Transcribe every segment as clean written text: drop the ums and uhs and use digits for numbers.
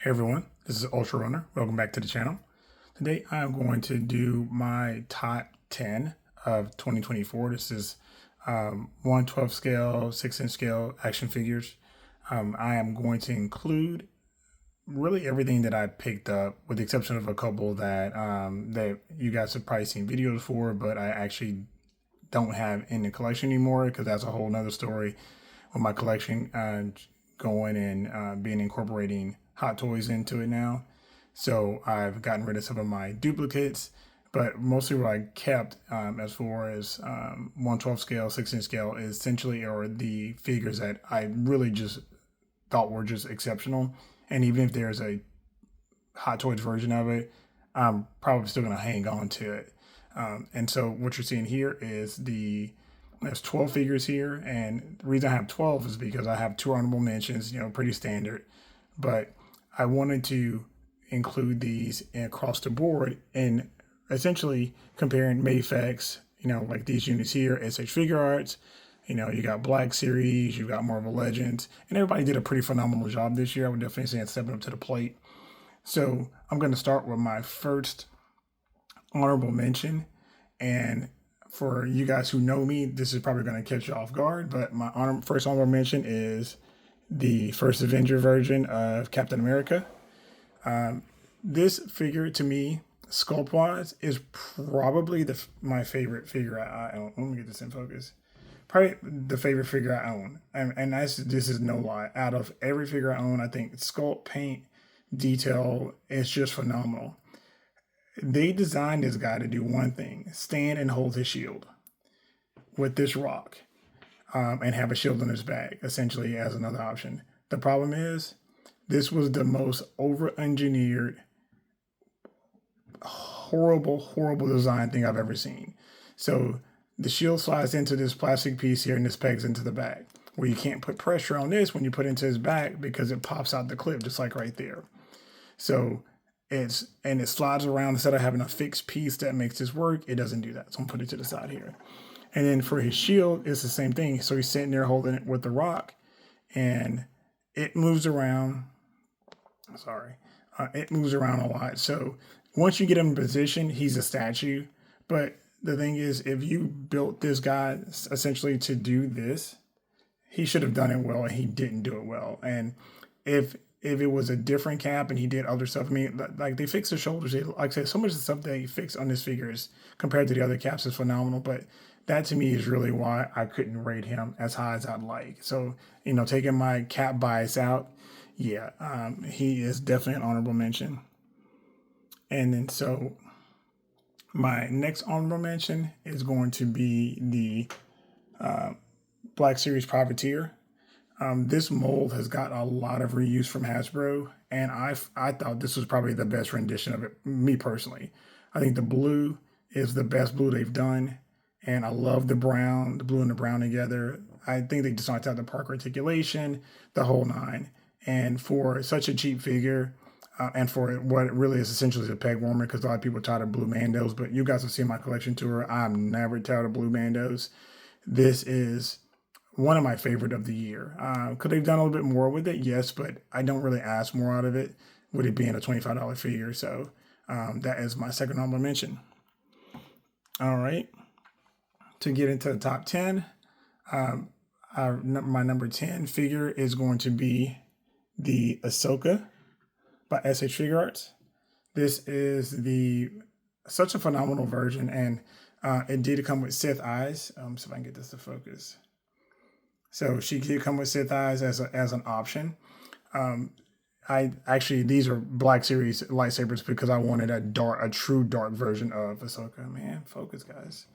Hey everyone, this is Ultra Runner. Welcome back to the channel. Today I'm going to do my top 10 of 2024. This is 1/12 scale, 6-inch scale action figures. I am going to include really everything that I picked up, with the exception of a couple that you guys have probably seen videos for, but I actually don't have in the collection anymore because that's a whole nother story with my collection going and being incorporating Hot Toys into it now. So I've gotten rid of some of my duplicates, but mostly what I kept as far as 1/12 scale, 6-inch scale, essentially are the figures that I really just thought were just exceptional. And even if there's a Hot Toys version of it, I'm probably still going to hang on to it. And so what you're seeing here is there's 12 figures here, and the reason I have 12 is because I have 2 honorable mentions, pretty standard, but I wanted to include these across the board and essentially comparing Mafex, like these units here, S.H Figuarts, you got Black Series, you got Marvel Legends, and everybody did a pretty phenomenal job this year. I would definitely say it's stepping up to the plate. So I'm going to start with my first honorable mention, and for you guys who know me, this is probably going to catch you off guard, but my first honorable mention is the first Avenger version of Captain America. This figure, to me, sculpt-wise, is probably my favorite figure I own. Let me get this in focus. Probably the favorite figure I own, and this is no lie. Out of every figure I own, I think sculpt, paint, detail is just phenomenal. They designed this guy to do one thing: stand and hold his shield with this rock, and have a shield on his back, essentially as another option. The problem is, this was the most over-engineered, horrible design thing I've ever seen. So the shield slides into this plastic piece here, and this pegs into the back, where you can't put pressure on this when you put it into his back because it pops out the clip, just like right there. So it slides around. Instead of having a fixed piece that makes this work, it doesn't do that. So I'm putting it to the side here. And then for his shield, it's the same thing. So he's sitting there holding it with the rock, and it moves around. It moves around a lot. So once you get him in position, he's a statue. But the thing is, if you built this guy essentially to do this, he should have done it well, and he didn't do it well. And if it was a different cap and he did other stuff, I mean, like they fixed the shoulders. Like I said, so much of the stuff they fixed on this figure is, compared to the other caps, is phenomenal. But that to me is really why I couldn't rate him as high as I'd like. So, taking my cap bias out, yeah, he is definitely an honorable mention. And then so my next honorable mention is going to be the Black Series Privateer. This mold has got a lot of reuse from Hasbro, and I thought this was probably the best rendition of it, me personally. I think the blue is the best blue they've done, and I love the brown, the blue and the brown together. I think they just knocked out the park articulation, the whole nine. And for such a cheap figure, and for what it really is essentially a peg warmer, because a lot of people are tired of blue Mandos, but you guys have seen my collection tour. I'm never tired of blue Mandos. This is one of my favorite of the year. Could have done a little bit more with it? Yes, but I don't really ask more out of it, with it being a $25 figure. So that is my second honorable mention. All right. To get into the top 10, my number 10 figure is going to be the Ahsoka by S.H Figuarts. This is such a phenomenal version, and it did come with Sith eyes. See if I can get this to focus. So she did come with Sith eyes as an option. These are Black Series lightsabers because I wanted a true dark version of Ahsoka. Man, focus, guys.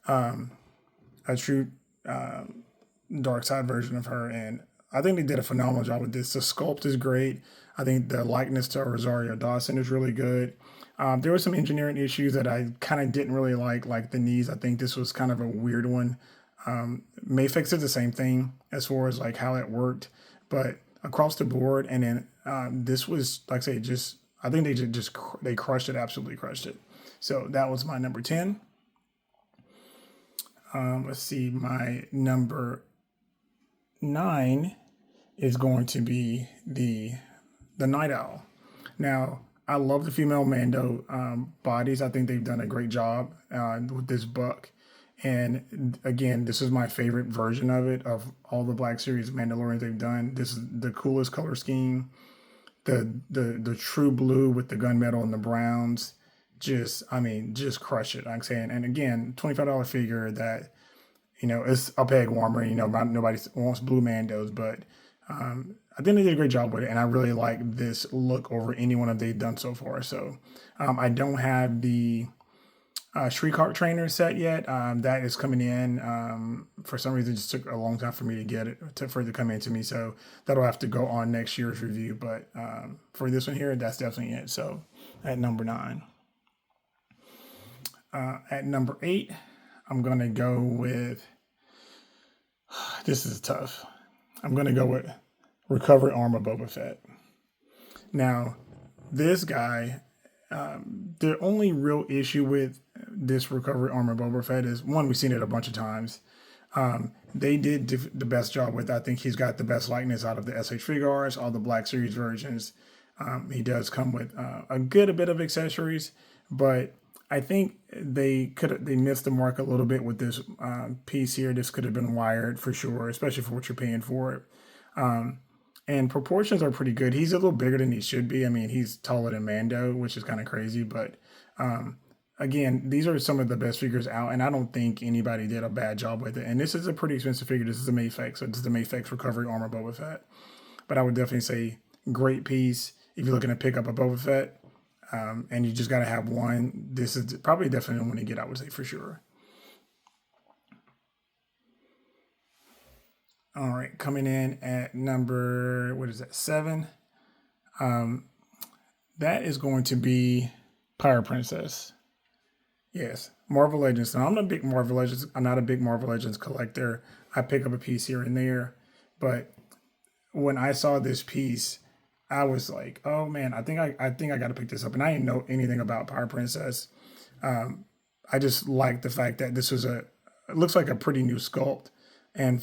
A true dark side version of her, and I think they did a phenomenal job with this. The sculpt is great. I think the likeness to Rosario Dawson is really good. There were some engineering issues that I kind of didn't really like the knees. I think this was kind of a weird one. Mafex did the same thing as far as like how it worked, but across the board. And then this was, like I say, I think they crushed it, absolutely crushed it. So that was my number 10. Let's see, my number 9 is going to be the the Night Owl. Now, I love the female Mando bodies. I think they've done a great job with this book. And again, this is my favorite version of it, of all the Black Series Mandalorians they've done. This is the coolest color scheme. The true blue with the gunmetal and the browns. Just, I mean, just crush it. I'm saying, and again, $25 figure that, you know, it's a peg warmer. You know, nobody wants blue Mandos, but I think they did a great job with it, and I really like this look over any one of they've done so far. So I don't have the Shriek trainer set yet. That is coming in. For some reason, it just took a long time for me to get it, for it to come into me. So that'll have to go on next year's review. But for this one here, that's definitely it. So at number 9. At number 8, I'm going to go with, this is tough. I'm going to go with Recovery Armor Boba Fett. Now, this guy, the only real issue with this Recovery Armor Boba Fett is, one, we've seen it a bunch of times. They did the best job with, I think he's got the best likeness out of the S.H. Figuarts, all the Black Series versions. He does come with a bit of accessories, but I think they missed the mark a little bit with this piece here. This could have been wired for sure, especially for what you're paying for it. And proportions are pretty good. He's a little bigger than he should be. I mean, he's taller than Mando, which is kind of crazy. But again, these are some of the best figures out, and I don't think anybody did a bad job with it. And this is a pretty expensive figure. This is a Mafex, so this is the Mafex Recovery Armor Boba Fett. But I would definitely say great piece if you're looking to pick up a Boba Fett. And you just got to have one. This is probably definitely one to get, I would say, for sure. All right, coming in at number, 7? That is going to be Pirate Princess. Yes, Marvel Legends. Now, I'm not a big Marvel Legends collector. I pick up a piece here and there. But when I saw this piece, I was like, oh man, I think I got to pick this up. And I didn't know anything about Pirate Princess. I just like the fact that this was it looks like a pretty new sculpt. And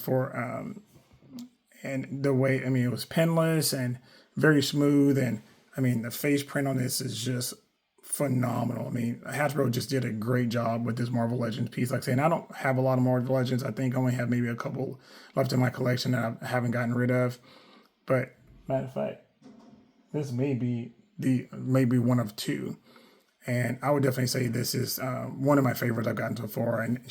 and the way, I mean, it was penless and very smooth. And I mean, the face print on this is just phenomenal. I mean, Hasbro just did a great job with this Marvel Legends piece. Like I said, I don't have a lot of Marvel Legends. I think I only have maybe a couple left in my collection that I haven't gotten rid of. But matter of fact, this may be maybe one of 2, and I would definitely say this is one of my favorites I've gotten so far. And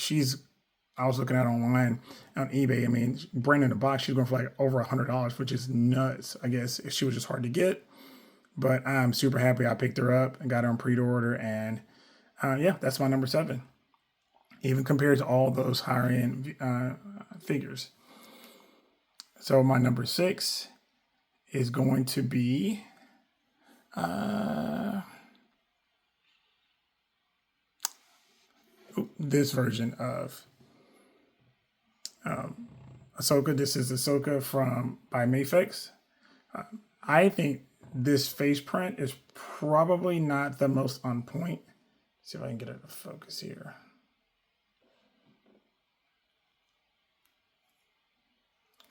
I was looking at online on eBay. I mean, brand in the box, she's going for like over $100, which is nuts. I guess she was just hard to get, but I'm super happy I picked her up and got her on pre-order. And yeah, that's my number 7, even compared to all those higher end figures. So my number 6 is going to be this version of Ahsoka. This is Ahsoka by Mafex. I think this face print is probably not the most on point. Let's see if I can get it to focus here.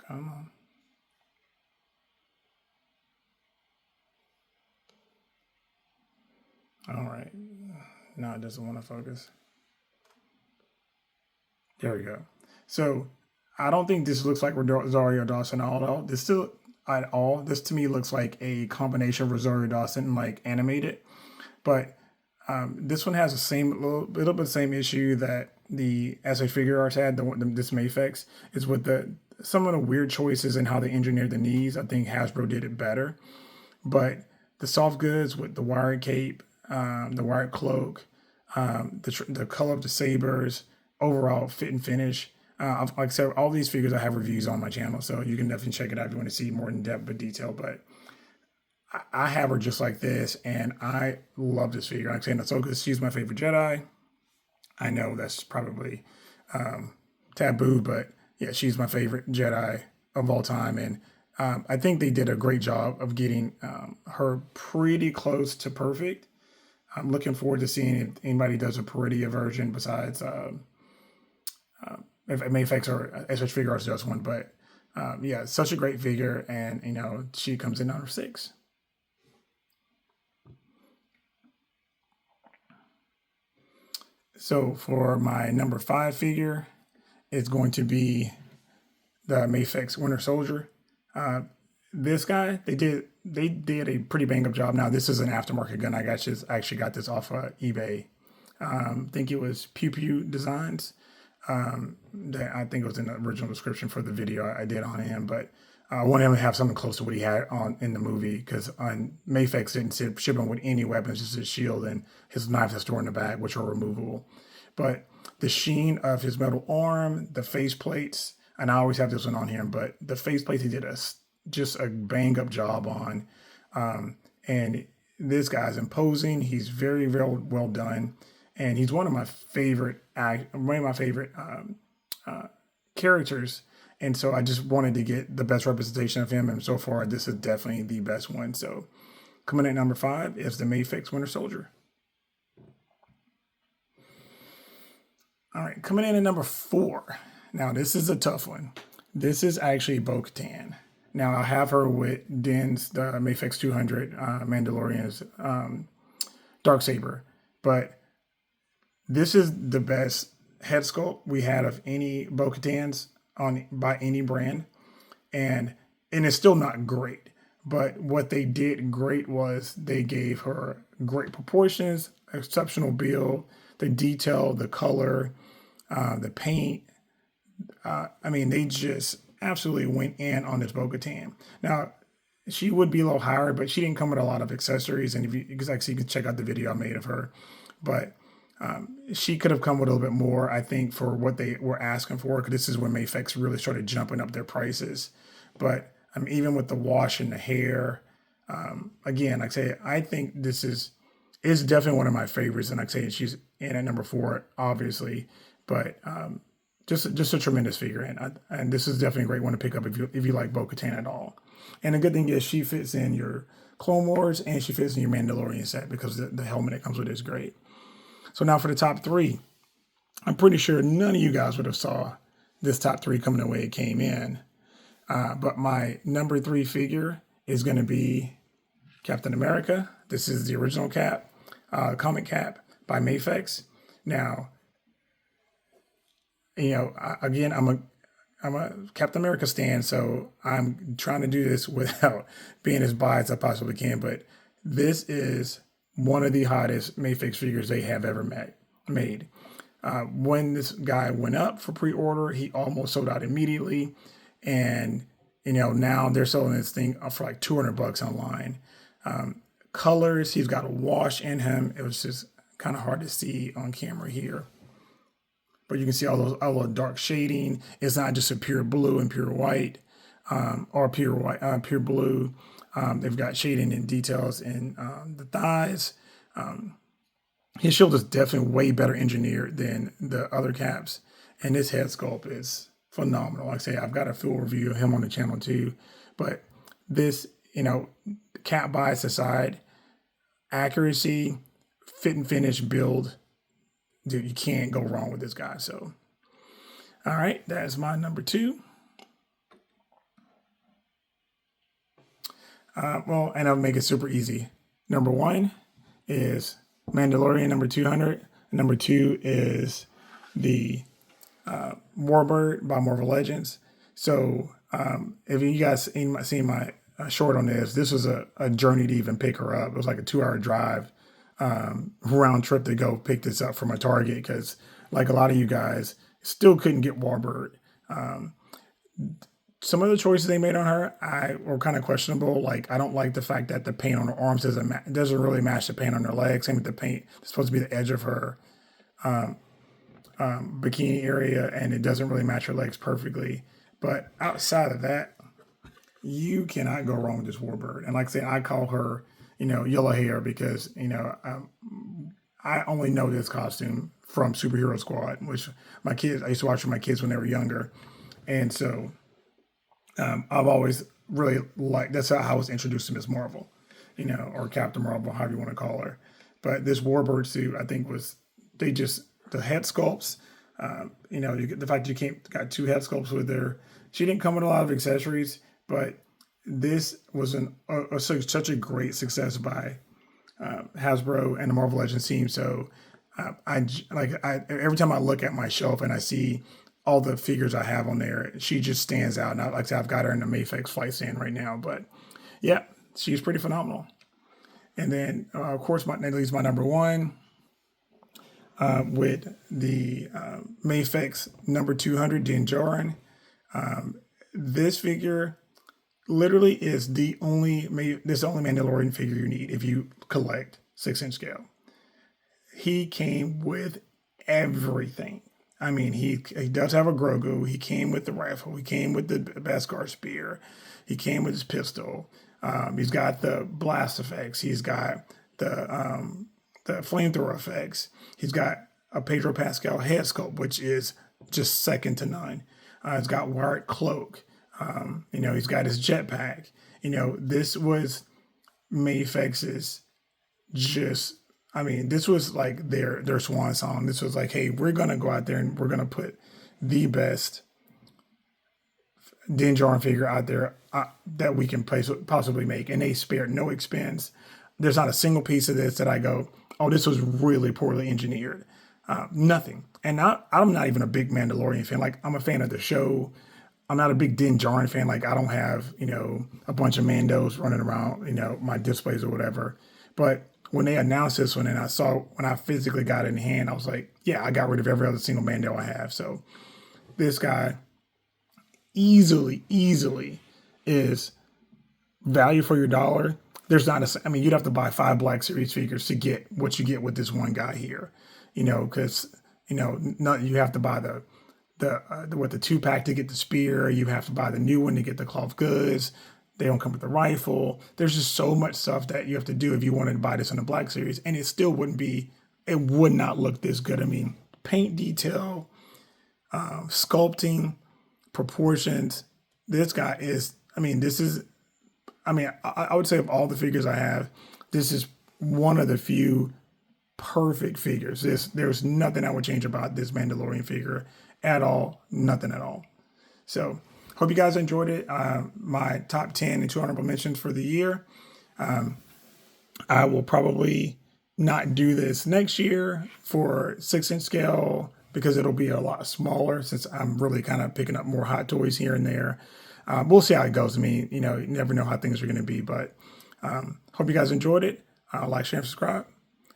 Come on. All right. No, it doesn't want to focus. There we go. So I don't think this looks like Rosario Dawson at all. This to me looks like a combination of Rosario Dawson and like animated. But this one has the same little bit of the same issue that the S.H. Figuarts had. This Mafex is with some of the weird choices in how they engineered the knees. I think Hasbro did it better. But the soft goods with the wired cape, the wired cloak, the color of the sabers, overall fit and finish. Like I said, all these figures I have reviews on my channel, so you can definitely check it out if you want to see more in depth but detail. But I have her just like this, and I love this figure. Like I'm saying, Ahsoka, she's my favorite Jedi. I know that's probably taboo, but yeah, she's my favorite Jedi of all time. And I think they did a great job of getting her pretty close to perfect. I'm looking forward to seeing if anybody does a Peridia version besides if Mafex or S.H. Figuarts does one. But yeah, such a great figure, and you know, she comes in number 6. So for my number 5 figure, it's going to be the Mafex Winter Soldier. This guy, they did a pretty bang up job. Now this is an aftermarket gun. I actually got this off eBay. I think it was Pew Pew Designs. That I think it was in the original description for the video I did on him, but I wanted him to have something close to what he had on in the movie, because on Mafex didn't ship him with any weapons, just his shield and his knives that store in the bag, which are removable. But the sheen of his metal arm, the face plates, and I always have this one on here, but the face plates he did just a bang up job on. And this guy's imposing. He's very, very well done, and he's one of my favorite characters. And so I just wanted to get the best representation of him, and so far this is definitely the best one. So coming at number 5 is the Mafex Winter Soldier. All right, coming in at number 4. Now this is a tough one. This is actually Bo-Katan. Now I have her with Din's the Mafex 200 Mandalorian's Darksaber, but this is the best head sculpt we had of any Bo-Katans by any brand, and it's still not great. But what they did great was they gave her great proportions, exceptional build, the detail, the color, the paint. I mean, they just absolutely went in on this Bo-Katan. Now, she would be a little higher, but she didn't come with a lot of accessories. And because actually you can check out the video I made of her, but she could have come with a little bit more, I think, for what they were asking for, because this is when Mafex really started jumping up their prices. But even with the wash and the hair, again, like I say, I think this is definitely one of my favorites. And like I say, she's in at number 4, obviously, but just a tremendous figure, and this is definitely a great one to pick up if you like Bo-Katan at all. And the good thing is she fits in your Clone Wars and she fits in your Mandalorian set, because the helmet that comes with it is great. So now for the top 3, I'm pretty sure none of you guys would have saw this top 3 coming the way it came in. But my number 3 figure is going to be Captain America. This is the original cap, comic cap by Mafex. Now, again, I'm a Captain America stan, so I'm trying to do this without being as biased as I possibly can. But this is one of the hottest Mafex figures they have ever made. When this guy went up for pre-order, he almost sold out immediately. And, now they're selling this thing for like $200 online. Colors, he's got a wash in him. It was just kind of hard to see on camera here. But you can see all the dark shading. It's not just a pure blue and pure white, or pure blue. They've got shading and details in the thighs. His shield is definitely way better engineered than the other caps, and this head sculpt is phenomenal. Like I say, I've got a full review of him on the channel too. But this, cap bias aside, accuracy, fit and finish, build. Dude, you can't go wrong with this guy. So, all right, that's my number 2. And I'll make it super easy. Number 1 is Mandalorian, number 200. Number 2 is the Warbird by Marvel Legends. So, if you guys seen my short on this was a journey to even pick her up. It was like a 2-hour drive. Round trip to go pick this up from a Target, because like a lot of you guys still couldn't get Warbird. Some of the choices they made on her were kind of questionable. Like, I don't like the fact that the paint on her arms doesn't really match the paint on her legs. Same with the paint. It's supposed to be the edge of her bikini area, and it doesn't really match her legs perfectly. But outside of that, you cannot go wrong with this Warbird. And like I say, I call her yellow hair, because, I only know this costume from Superhero Squad, which I used to watch with my kids when they were younger. And so I've always really liked, that's how I was introduced to Miss Marvel, or Captain Marvel, however you want to call her. But this Warbird suit, I think the head sculpts, the fact you got 2 head sculpts with her. She didn't come with a lot of accessories, but this was such a great success by Hasbro and the Marvel Legends team. So Every time I look at my shelf and I see all the figures I have on there, she just stands out. And like I said, I've got her in the Mafex flight stand right now, but yeah, she's pretty phenomenal. And then of course, that leaves my number one with the Mafex number 200 Din Djarin. This figure literally is the only Mandalorian figure you need if you collect 6-inch scale. He came with everything. I mean, he does have a Grogu. He came with the rifle. He came with the Beskar spear. He came with his pistol. He's got the blast effects. He's got the flamethrower effects. He's got a Pedro Pascal head sculpt, which is just second to none. He's got wired cloak. He's got his jetpack. This was Mafex's this was like their swan song. This was like, hey, we're going to go out there and we're going to put the best Din Djarin figure out there that we can possibly make. And they spared no expense. There's not a single piece of this that I go, oh, this was really poorly engineered. Nothing. And I'm not even a big Mandalorian fan. Like, I'm a fan of the show. I'm not a big Din Djarin fan. Like, I don't have, a bunch of Mandos running around, my displays or whatever. But when they announced this one and when I physically got it in hand, I was like, yeah, I got rid of every other single Mando I have. So this guy easily is value for your dollar. There's not you'd have to buy 5 Black Series figures to get what you get with this one guy here, because, you have to buy the 2-pack to get the spear. You have to buy the new one to get the cloth goods. They don't come with the rifle. There's just so much stuff that you have to do if you wanted to buy this in the Black Series, and it still it would not look this good. I mean, paint detail, sculpting, proportions. This guy is, I would say of all the figures I have, this is one of the few perfect figures. There's nothing I would change about this Mandalorian figure at all. Nothing at all. So, hope you guys enjoyed it. My top 10 and 2 honorable mentions for the year. I will probably not do this next year for 6-inch scale because it'll be a lot smaller since I'm really kind of picking up more Hot Toys here and there. We'll see how it goes. You never know how things are going to be, but hope you guys enjoyed it. Like, share, and subscribe.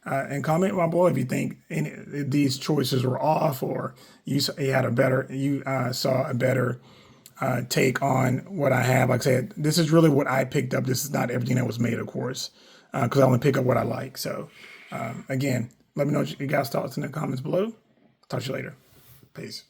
And comment, my boy, if you think any of these choices were off or you saw a better take on what I have. Like I said, this is really what I picked up. This is not everything that was made, of course, because I only pick up what I like. So, again, let me know your guys' thoughts in the comments below. Talk to you later. Peace.